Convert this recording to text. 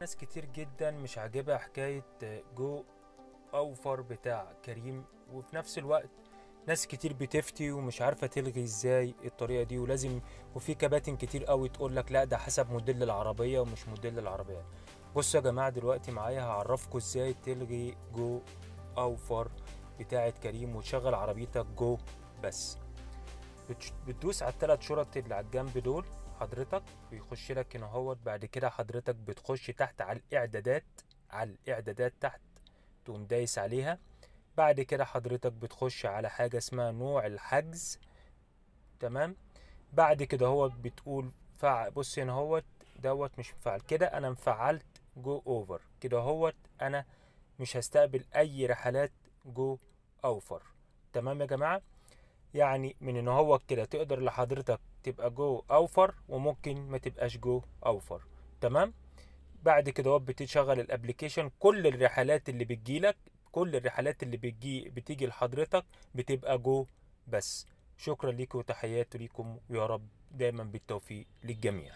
ناس كتير جدا مش عاجبها حكاية جو اوفر بتاع كريم، وفي نفس الوقت ناس كتير بتفتي ومش عارفة تلغي ازاي الطريقة دي، ولازم وفي كباتن كتير قوي تقول لك لا ده حسب موديل العربية ومش موديل العربية. بصوا يا جماعة، دلوقتي معايا هعرفكم ازاي تلغي جو اوفر بتاعة كريم وتشغل عربيتك جو بس. بتدوس على الثلاث شرط اللي على الجنب دول حضرتك، بيخش لك هنا اهوت. بعد كده حضرتك بتخش تحت على الاعدادات، على الاعدادات تحت تقوم دايس عليها. بعد كده حضرتك بتخش على حاجة اسمها نوع الحجز، تمام. بعد كده هو بتقول بص هنا هوت دوت مش مفعل كده، انا مفعلت جو اوفر كده هوت، انا مش هستقبل اي رحلات جو اوفر. تمام يا جماعة، يعني من ان هو كده تقدر لحضرتك تبقى جو اوفر وممكن ما تبقاش جو اوفر. تمام. بعد كده هو بتشغل الابليكيشن، كل الرحلات اللي بتجيلك، كل الرحلات اللي بتيجي لحضرتك بتبقى جو بس. شكرا ليكم وتحياتي ليكم، ويا رب دايما بالتوفيق للجميع.